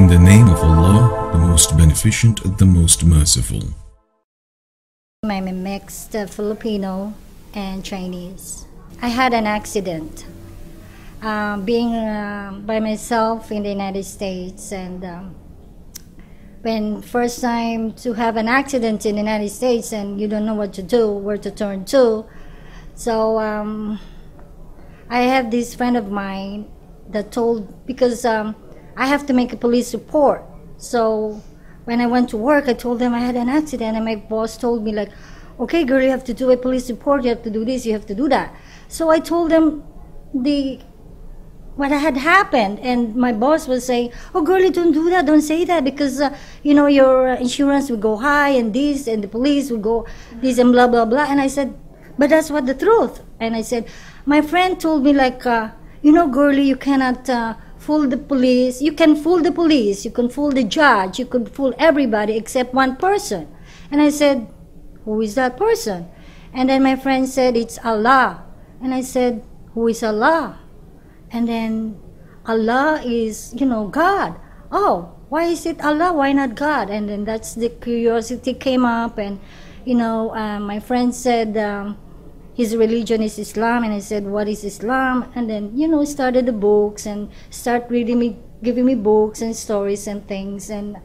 In the name of Allah, the most beneficent, the most merciful. I'm a mixed Filipino and Chinese. I had an accident being by myself in the United States, and when first time to have an accident in the United States and you don't know what to do, where to turn to. So I have this friend of mine that told, because I have to make a police report. So when I went to work, I told them I had an accident, and my boss told me like, okay, girl, you have to do a police report, you have to do this, you have to do that. So I told them what had happened, and my boss was saying, oh, girlie, don't do that, don't say that, because you know, your insurance will go high, and this, and the police will go this, and blah blah blah. And I said, but that's what the truth. And I said, my friend told me like, you know, girlie, you cannot fool the police. You can fool the police, you can fool the judge, you could fool everybody except one person. And I said, who is that person? And then my friend said, it's Allah. And I said, who is Allah? And then, Allah is, you know, God. Oh, why is it Allah? Why not God? And then that's the curiosity came up. And, you know, my friend said his religion is Islam. And I said, what is Islam? And then, you know, started the books and start reading me, giving me books and stories and things. And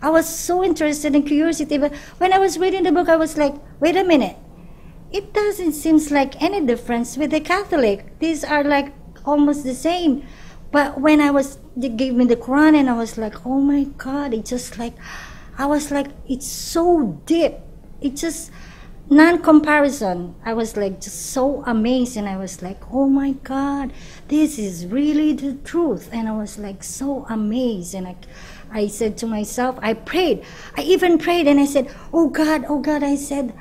I was so interested in curiosity. But when I was reading the book, I was like, wait a minute. It doesn't seem like any difference with the Catholic. These are like almost the same. But when they gave me the Quran, and I was like, oh my God, it's just like, I was like, it's so deep. It's just non-comparison. I was like just so amazed, and I was like, oh my God, this is really the truth. And I was like so amazed, and I said to myself, I prayed. I even prayed, and I said, oh God, I said,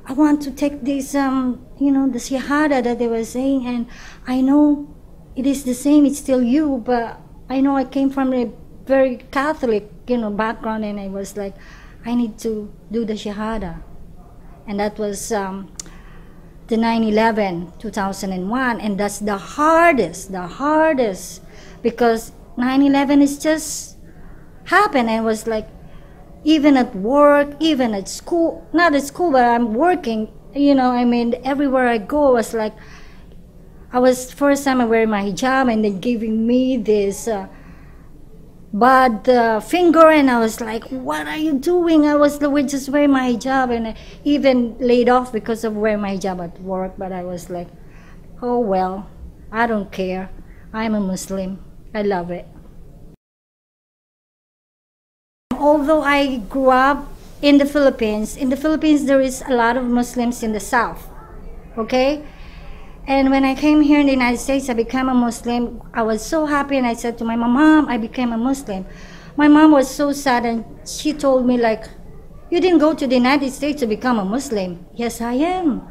I want to take this, you know, the Shahada that they were saying, and I know it is the same, it's still you, but I know I came from a very Catholic, you know, background, and I was like, I need to do the Shahada. And that was the 9/11, 2001, and that's the hardest, because 9/11 is just happened, and it was like, even at work, even at school, not at school, but I'm working, you know, I mean, everywhere I go, I was like, I was first time I wear my hijab, and then giving me this bad finger, and I was like, what are you doing? I was just wearing my hijab, and I even laid off because of wearing my hijab at work. But I was like, oh well, I don't care. I'm a Muslim. I love it. Although I grew up in the Philippines there is a lot of Muslims in the South, okay? And when I came here in the United States, I became a Muslim. I was so happy, and I said to my mom, I became a Muslim. My mom was so sad, and she told me like, you didn't go to the United States to become a Muslim. Yes, I am.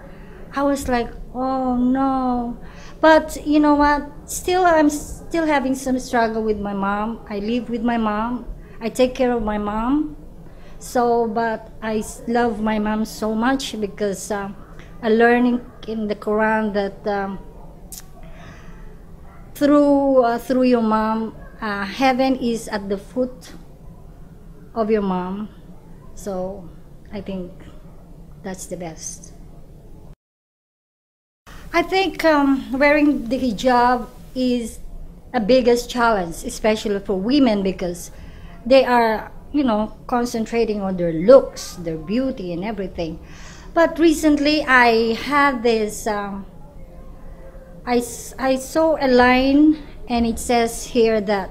I was like, oh no. But you know what? I'm still having some struggle with my mom. I live with my mom. I take care of my mom. So, but I love my mom so much, because I learned in the Quran that through your mom, heaven is at the foot of your mom. So I think that's the best. I think wearing the hijab is a biggest challenge, especially for women, because they are, you know, concentrating on their looks, their beauty and everything. But recently I had this, I saw a line, and it says here that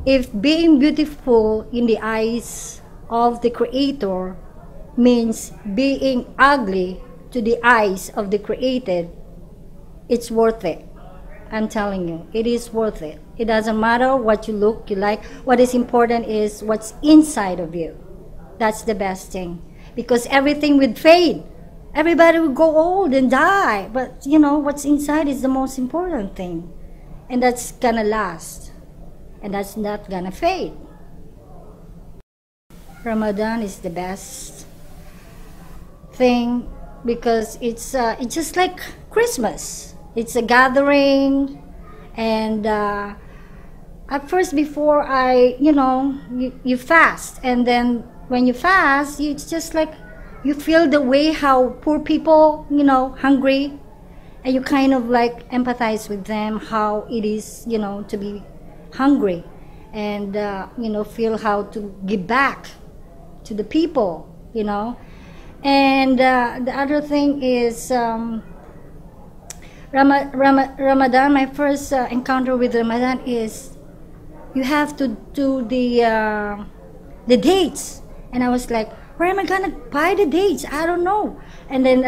if being beautiful in the eyes of the Creator means being ugly to the eyes of the created, it's worth it. I'm telling you, it is worth it. It doesn't matter what you look, you like. What is important is what's inside of you. That's the best thing. Because everything will fade. Everybody will go old and die. But, you know, what's inside is the most important thing. And that's gonna last. And that's not gonna fade. Ramadan is the best thing, because it's just like Christmas. It's a gathering, and at first, before I, you fast, and then when you fast, it's just like you feel the way how poor people, hungry, and you kind of like empathize with them, how it is, to be hungry, and feel how to give back to the people, and the other thing is Ramadan. My first encounter with Ramadan is you have to do the dates, and I was like, where am I gonna buy the dates? I don't know. And then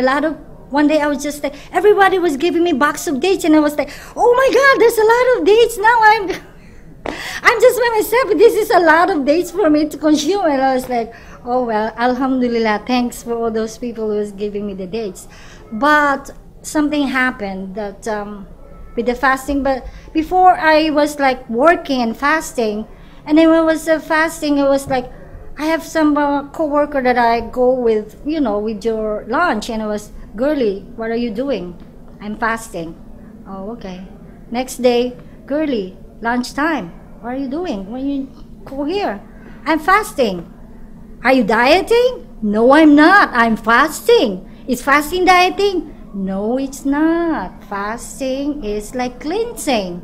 one day I was just like, everybody was giving me box of dates, and I was like, oh my God, there's a lot of dates now. I'm just by myself. This is a lot of dates for me to consume, and I was like, oh well, Alhamdulillah, thanks for all those people who was giving me the dates. But something happened that with the fasting. But before I was like working and fasting, and then when I was fasting, it was like I have some co-worker that I go with, with your lunch, and it was, Gurly, what are you doing? I'm fasting. Oh, okay. Next day, Gurly, lunchtime. What are you doing? When you go here? I'm fasting. Are you dieting? No, I'm not. I'm fasting. Is fasting dieting? No, it's not. Fasting is like cleansing.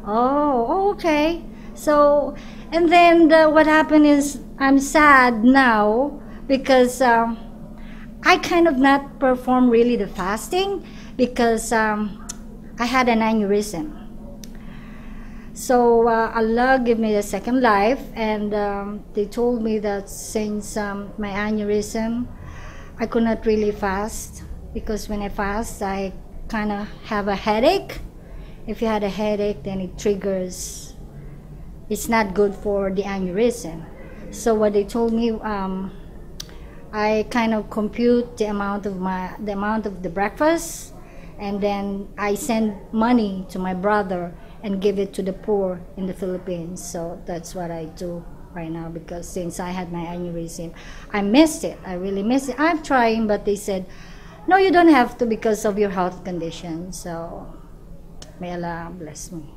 Oh, okay. So, and then what happened is I'm sad now because I kind of not perform really the fasting because I had an aneurysm. So Allah gave me a second life, and they told me that since my aneurysm, I could not really fast, because when I fast, I kind of have a headache. If you had a headache, then it triggers. It's not good for the aneurysm. So what they told me, I kind of compute the amount of the breakfast, and then I send money to my brother and give it to the poor in the Philippines. So that's what I do right now, because since I had my aneurysm, I missed it. I really missed it. I'm trying, but they said, no, you don't have to because of your health condition. So may Allah bless me.